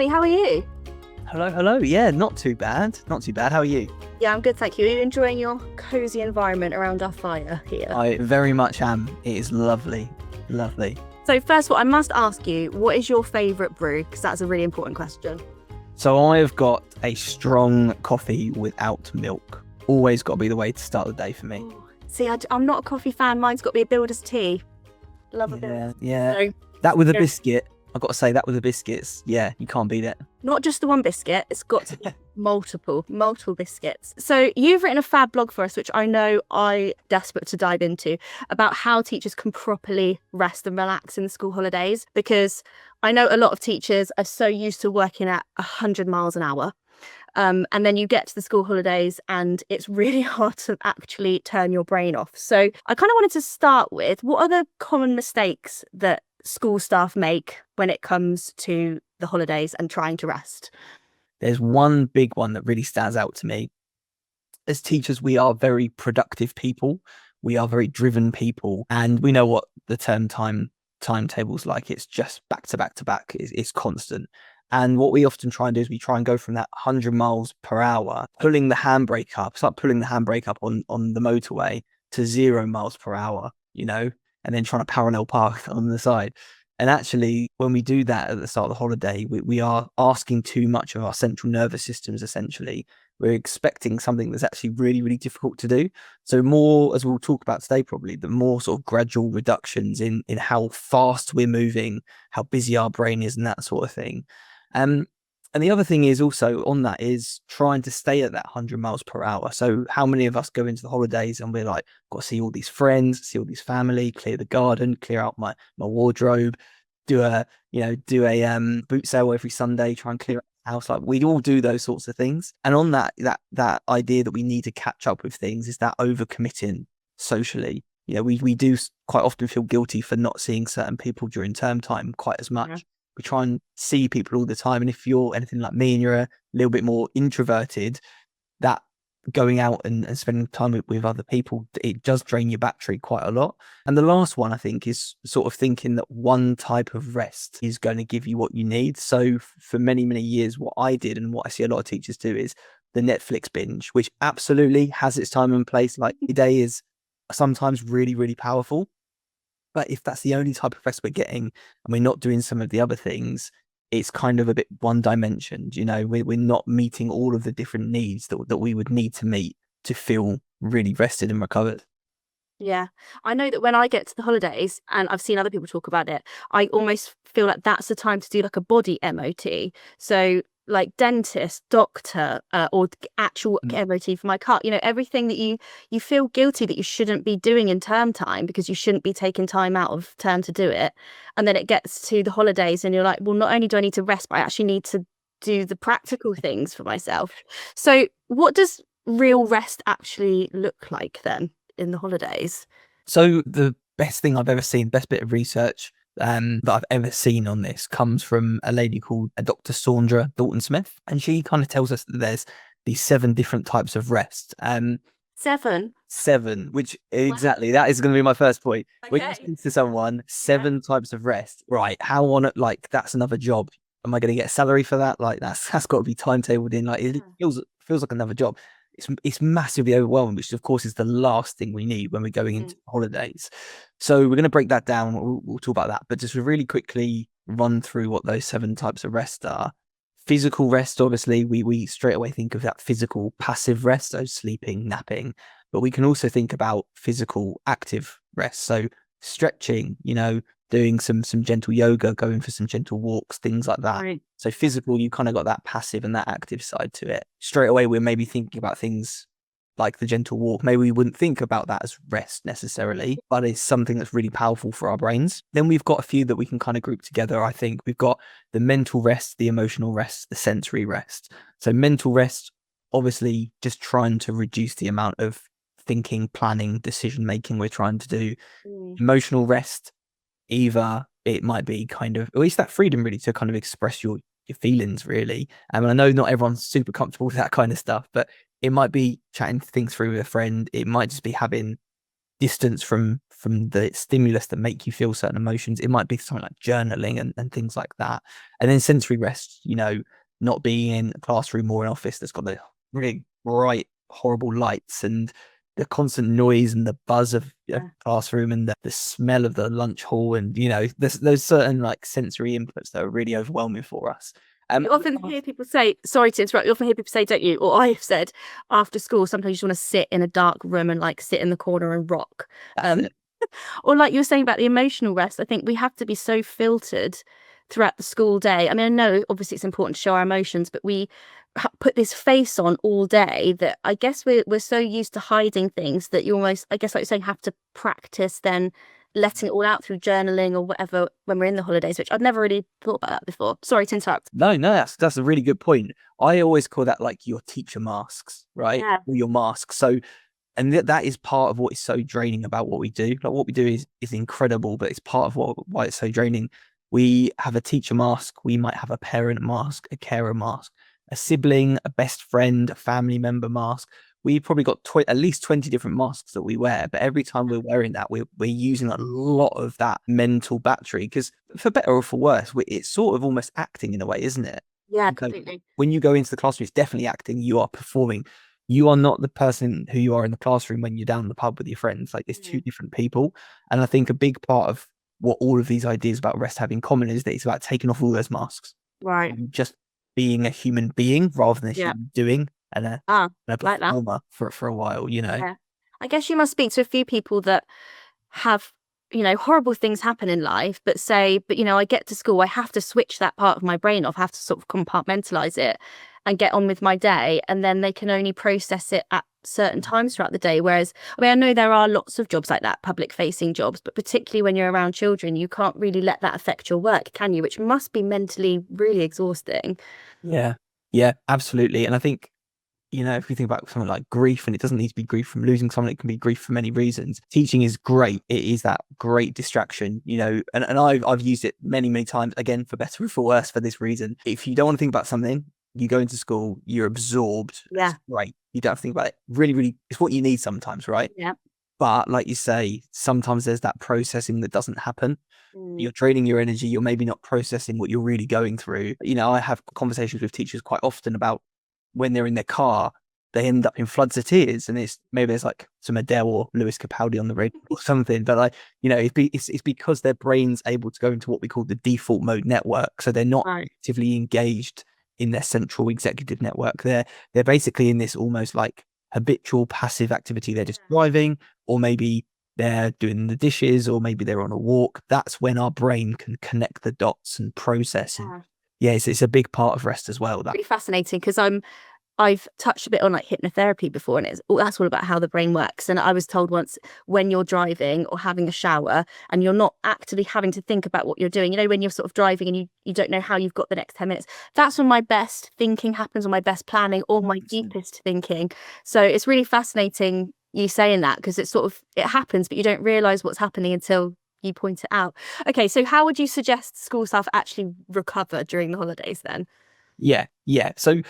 Barley, how are you? Hello. Yeah, not too bad. How are you? Yeah, I'm good, thank you. Are you enjoying your cosy environment around our fire here? I very much am. It is lovely. So first of all, I must ask you, what is your favourite brew? Because that's a really important question. So I've got a strong coffee without milk. Always got to be the way to start the day for me. Ooh. See, I'm not a coffee fan. Mine's got to be a builder's tea. Love a bit. Yeah. So, That with a biscuit. I've got to say that with the biscuits. Yeah, you can't beat it. not just the one biscuit, it's got to be multiple biscuits. So you've written a fab blog for us, which I know I'm desperate to dive into, about how teachers can properly rest and relax in the school holidays, because I know a lot of teachers are so used to working at 100 miles an hour. And then you get to the school holidays and it's really hard to actually turn your brain off. So I kind of wanted to start with, what are the common mistakes that school staff make when it comes to the holidays and trying to rest? There's one big one that really stands out to me. As teachers, we are very productive people. We are very driven people. And we know what the term timetable's like. It's just back to back to back. It's constant. And what we often try and do is we try and go from that 100 miles per hour, pulling the handbrake up, start pulling the handbrake up on the motorway to 0 miles per hour, and then trying to parallel park on the side. And actually, when we do that at the start of the holiday, we are asking too much of our central nervous systems, essentially. We're expecting something that's actually really, really difficult to do. So more, as we'll talk about today, probably, the more sort of gradual reductions in how fast we're moving, how busy our brain is and that sort of thing. And the other thing is also on that is trying to stay at that 100 miles per hour. So how many of us go into the holidays and we're like, got to see all these friends, see all these family, clear the garden, clear out my wardrobe, do a boot sale every Sunday, try and clear out the house. Like, we all do those sorts of things. And on that idea that we need to catch up with things is that overcommitting socially. We do quite often feel guilty for not seeing certain people during term time quite as much. Yeah. We try and see people all the time. And if you're anything like me and you're a little bit more introverted, that going out and spending time with other people, it does drain your battery quite a lot. And the last one, I think, is sort of thinking that one type of rest is going to give you what you need. So for many, many years, what I did and what I see a lot of teachers do is the Netflix binge, which absolutely has its time and place. Like, the day is sometimes really, really powerful. But if that's the only type of rest we're getting and we're not doing some of the other things, it's kind of a bit one dimensioned. We're not meeting all of the different needs that we would need to meet to feel really rested and recovered. Yeah, I know that when I get to the holidays, and I've seen other people talk about it, I almost feel like that's the time to do like a body MOT. So like dentist, doctor, or actual MOT for my car, everything that you feel guilty that you shouldn't be doing in term time because you shouldn't be taking time out of term to do it. And then it gets to the holidays and you're like, well, not only do I need to rest, but I actually need to do the practical things for myself. So what does real rest actually look like then in the holidays? So the best thing I've ever seen, best bit of research that I've ever seen on this comes from a lady called Dr. Saundra Dalton-Smith. And she kind of tells us that there's these 7 different types of rest. 7, which exactly, that is going to be my first point. Okay. When you speak to someone, 7 types of rest, right? How on it, like, that's another job. Am I going to get a salary for that? Like, that's got to be timetabled in. Like, it feels like another job. It's massively overwhelming, which of course is the last thing we need when we're going into holidays. So we're going to break that down. We'll talk about that, but just really quickly run through what those 7 types of rest are. Physical rest, obviously, we straight away think of that physical passive rest, so sleeping, napping, but we can also think about physical active rest. So stretching, doing some gentle yoga, going for some gentle walks, things like that. Right. So physical, you kind of got that passive and that active side to it. Straight away, we're maybe thinking about things like the gentle walk. Maybe we wouldn't think about that as rest necessarily, but it's something that's really powerful for our brains. Then we've got a few that we can kind of group together. I think we've got the mental rest, the emotional rest, the sensory rest. So mental rest, obviously just trying to reduce the amount of thinking, planning, decision making we're trying to do. Emotional rest, either it might be kind of, at least that freedom really to kind of express your feelings really. I know not everyone's super comfortable with that kind of stuff, but it might be chatting things through with a friend. It might just be having distance from the stimulus that make you feel certain emotions. It might be something like journaling and things like that. And then sensory rest, not being in a classroom or an office that's got the really bright, horrible lights and the constant noise and the buzz of a classroom and the smell of the lunch hall. And, there's those certain like sensory inputs that are really overwhelming for us. You often hear people say, sorry to interrupt, you often hear people say, don't you, or I have said, after school, sometimes you just want to sit in a dark room and like sit in the corner and rock. Or like you were saying about the emotional rest, I think we have to be so filtered throughout the school day. I mean, I know obviously it's important to show our emotions, but we put this face on all day that I guess we're so used to hiding things that you almost, I guess like you're saying, have to practice then letting it all out through journaling or whatever when we're in the holidays, which I've never really thought about that before. Sorry to interrupt. No, that's a really good point. I always call that like your teacher masks, right? Yeah. Or your masks. So, and that is part of what is so draining about what we do. Like what we do is incredible, but it's part of why it's so draining. We have a teacher mask. We might have a parent mask, a carer mask, a sibling, a best friend, a family member mask. We've probably got at least 20 different masks that we wear, but every time we're wearing that, we're using a lot of that mental battery because for better or for worse, it's sort of almost acting in a way, isn't it? Yeah, completely. When you go into the classroom, it's definitely acting. You are performing. You are not the person who you are in the classroom when you're down the pub with your friends. Like, there's two different people. And I think a big part of what all of these ideas about rest have in common is that it's about taking off all those masks. Right. Just being a human being rather than a human doing and a performer for a while, Yeah. I guess you must speak to a few people that have, horrible things happen in life, but say, I get to school, I have to switch that part of my brain off, I have to sort of compartmentalize it and get on with my day. And then they can only process it at certain times throughout the day. Whereas, I mean, I know there are lots of jobs like that, public facing jobs, but particularly when you're around children, you can't really let that affect your work, can you? Which must be mentally really exhausting. Yeah, absolutely. And I think, if we think about something like grief, and it doesn't need to be grief from losing someone, it can be grief for many reasons. Teaching is great. It is that great distraction, and I've used it many, many times, again, for better or for worse, for this reason. If you don't want to think about something, you go into school, you're absorbed. Yeah. Right. You don't have to think about it. Really, really, it's what you need sometimes, right? Yeah. But like you say, sometimes there's that processing that doesn't happen. You're draining your energy. You're maybe not processing what you're really going through. I have conversations with teachers quite often about when they're in their car, they end up in floods of tears, and maybe there's like some Adele or Lewis Capaldi on the radio or something. But like, it's because their brain's able to go into what we call the default mode network. So they're not actively engaged in their central executive network. They're basically in this almost like habitual passive activity. They're just driving, or maybe they're doing the dishes, or maybe they're on a walk. That's when our brain can connect the dots and process. And it's a big part of rest as well. That's really fascinating because I've touched a bit on like hypnotherapy before, and that's all about how the brain works. And I was told once, when you're driving or having a shower and you're not actively having to think about what you're doing, when you're sort of driving and you don't know how you've got the next 10 minutes, that's when my best thinking happens, or my best planning, or my deepest thinking. So it's really fascinating you saying that, because it happens, but you don't realize what's happening until you point it out. Okay, so how would you suggest school staff actually recover during the holidays then? Yeah. So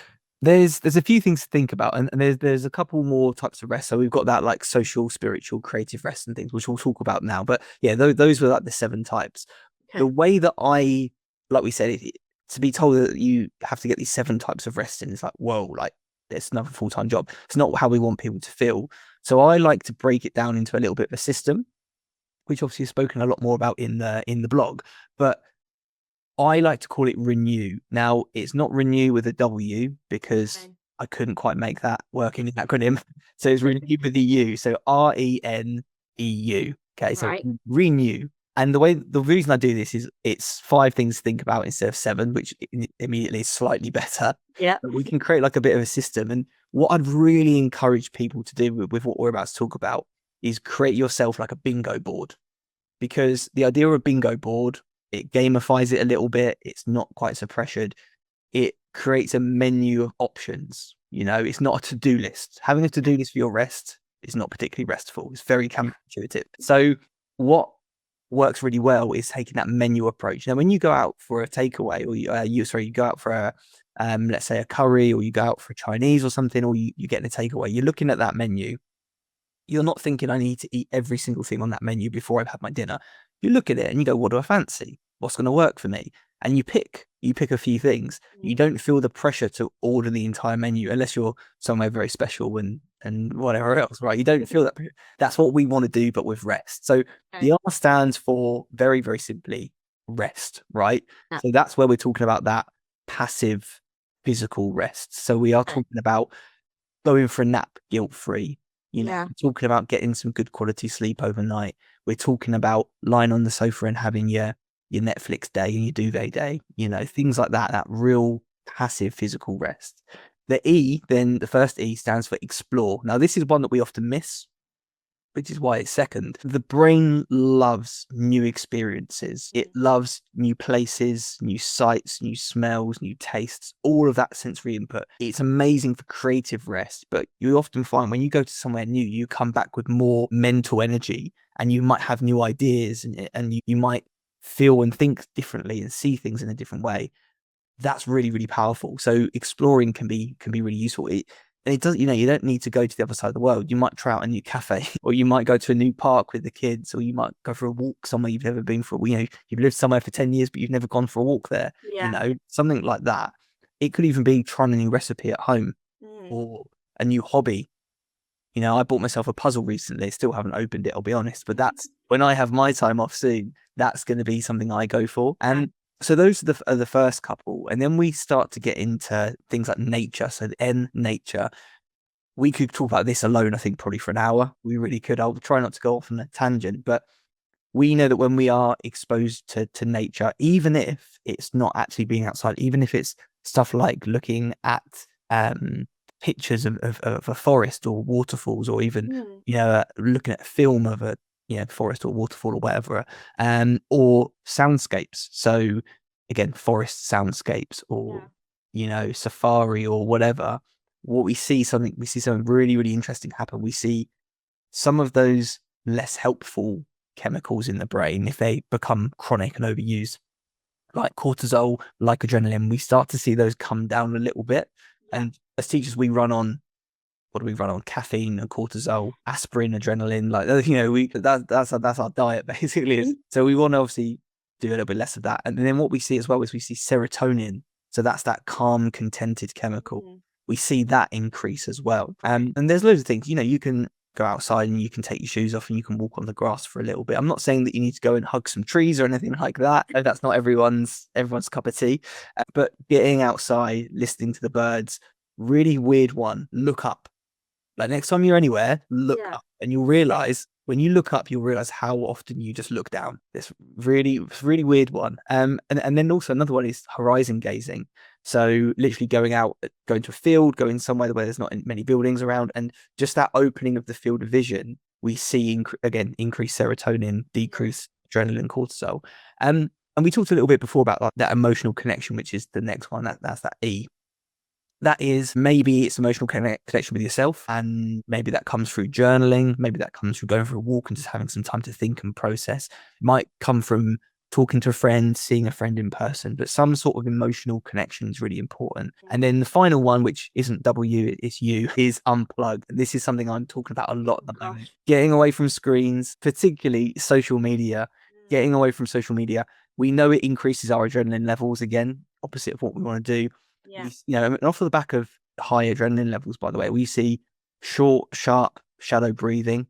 there's a few things to think about, and there's a couple more types of rest. So we've got that like social, spiritual, creative rest and things, which we'll talk about now. But yeah, those were like the 7 types. Okay. The way that like we said, to be told that you have to get these 7 types of rest in, it's like, whoa, like it's another full-time job. It's not how we want people to feel. So I like to break it down into a little bit of a system, which obviously is spoken a lot more about in the blog, but I like to call it renew. Now, it's not renew with a W because I couldn't quite make that work in an acronym. So it's renew with a U. So RENEU. Okay, so renew. And the reason I do this is it's 5 things to think about instead of 7, which immediately is slightly better. Yeah. But we can create like a bit of a system. And what I'd really encourage people to do with what we're about to talk about is create yourself like a bingo board. Because the idea of a bingo board, it gamifies it a little bit. It's not quite so pressured. It creates a menu of options. It's not a to-do list. Having a to-do list for your rest is not particularly restful. It's very counterintuitive. So what works really well is taking that menu approach. Now, when you go out for a takeaway, or you go out for let's say a curry, or you go out for Chinese or something, or you're getting a takeaway, you're looking at that menu You're not thinking I need to eat every single thing on that menu before I've had my dinner. You look at it and you go, what do I fancy? What's going to work for me? And you pick a few things. You don't feel the pressure to order the entire menu unless you're somewhere very special and whatever else, right? You don't feel that. That's what we want to do, but with rest. So the R stands for very, very simply rest, right? Yeah. So that's where we're talking about that passive physical rest. So we are talking about going for a nap guilt-free. We're talking about getting some good quality sleep overnight. We're talking about lying on the sofa and having your Netflix day and your duvet day, things like that, that real passive physical rest. The first E stands for explore. Now, this is one that we often miss, which is why it's second. The brain loves new experiences. It loves new places, new sights, new smells, new tastes, all of that sensory input. It's amazing for creative rest, but you often find when you go to somewhere new, you come back with more mental energy and you might have new ideas and you might feel and think differently and see things in a different way. That's really, really powerful. So exploring can be really useful. And it doesn't, you don't need to go to the other side of the world. You might try out a new cafe, or you might go to a new park with the kids, or you might go for a walk somewhere you've never been for. You've lived somewhere for 10 years, but you've never gone for a walk there. Something like that. It could even be trying a new recipe at home or a new hobby. I bought myself a puzzle recently. Still haven't opened it, I'll be honest. But that's when I have my time off soon, that's going to be something I go for. And so those are the first couple. And then we start to get into things like nature. So the N, nature. We could talk about this alone, I think, probably for an hour. We really could. I'll try not to go off on a tangent. But we know that when we are exposed to nature, even if it's not actually being outside, even if it's stuff like looking at pictures of a forest or waterfalls, or even looking at a film of a forest or waterfall or whatever, or soundscapes. So again, forest soundscapes or safari or whatever. What we see something really, really interesting happen. We see some of those less helpful chemicals in the brain, if they become chronic and overused, like cortisol, like adrenaline, we start to see those come down a little bit. And as teachers, we run on, what do we run on? Caffeine and cortisol, aspirin, adrenaline, that's our diet basically. So we want to obviously do a little bit less of that. And then what we see as well is we see serotonin. So that's that calm, contented chemical. We see that increase as well. And there's loads of things, you can go outside and you can take your shoes off and you can walk on the grass for a little bit. I'm not saying that you need to go and hug some trees or anything like that. That's not everyone's cup of tea. But getting outside, listening to the birds, really weird one, look up. Like next time you're anywhere, look up, and you'll realize when you look up, you'll realize how often you just look down. This really weird one. And then also another one is horizon gazing. So literally going to a field, going somewhere where there's not many buildings around, and just that opening of the field of vision, we see increased serotonin, decreased adrenaline, cortisol. And we talked a little bit before about that emotional connection, which is the next one. That's that E. That is, maybe it's emotional connection with yourself, and maybe that comes through journaling. Maybe that comes through going for a walk and just having some time to think and process. It might come from talking to a friend, seeing a friend in person, but some sort of emotional connection is really important. And then the final one, which isn't W, it's U, is unplug. This is something I'm talking about a lot at the moment. Getting away from screens, particularly social media, getting away from social media. We know it increases our adrenaline levels, again, opposite of what we want to do. And off the back of high adrenaline levels, by the way, we see short, sharp, shallow breathing.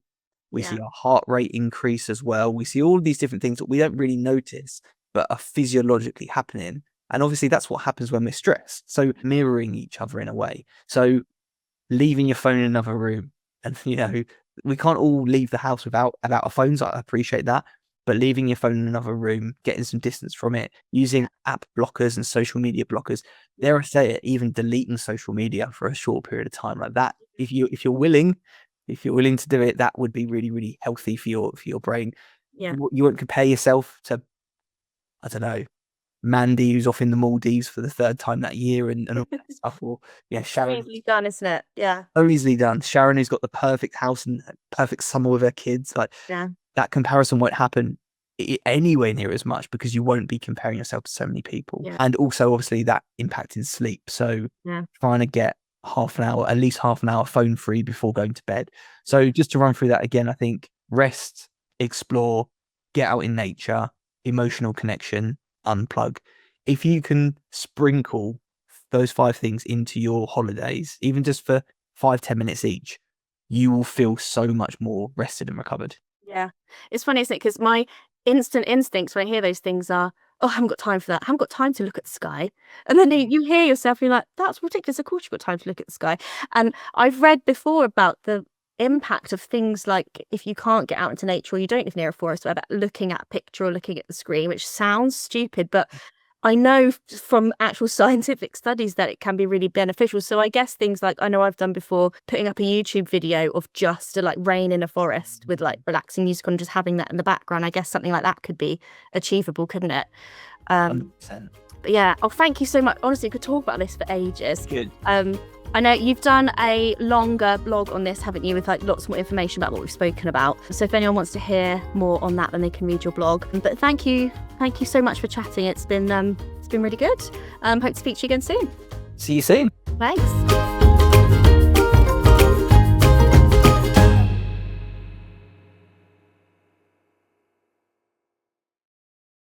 We see our heart rate increase as well. We see all these different things that we don't really notice, but are physiologically happening. And obviously that's what happens when we're stressed. So mirroring each other in a way. So leaving your phone in another room, and we can't all leave the house without our phones. I appreciate that. But leaving your phone in another room, getting some distance from it, using app blockers and social media blockers, dare I say it, even deleting social media for a short period of time like that. If you're willing to do it, that would be really, really healthy for your brain. You won't compare yourself to, I don't know, Mandy, who's off in the Maldives for the third time that year, and all that stuff. Or Sharon. Easily done, isn't it? Yeah. So easily done. Sharon, who's got the perfect house and perfect summer with her kids. That comparison won't happen anywhere near as much, because you won't be comparing yourself to so many people. And also obviously that impact in sleep. So trying to get at least half an hour phone free before going to bed. So just to run through that again, I think rest, explore, get out in nature, emotional connection, unplug. If you can sprinkle those 5 things into your holidays, even just for 5-10 minutes each, you will feel so much more rested and recovered. Yeah. It's funny, isn't it? Because my instant instincts when I hear those things are, oh, I haven't got time for that. I haven't got time to look at the sky. And then you hear yourself, you're like, that's ridiculous. Of course you've got time to look at the sky. And I've read before about the impact of things like if you can't get out into nature or you don't live near a forest, about looking at a picture or looking at the screen, which sounds stupid, but I know from actual scientific studies that it can be really beneficial. So I guess things like, I know I've done before, putting up a YouTube video of just like rain in a forest with like relaxing music on, just having that in the background. I guess something like that could be achievable, couldn't it? 100%. But yeah, thank you so much. Honestly, I could talk about this for ages. Good. I know you've done a longer blog on this, haven't you, with like lots more information about what we've spoken about. So if anyone wants to hear more on that, then they can read your blog. But thank you so much for chatting. It's been really good. Hope to speak to you again soon. See you soon. Thanks.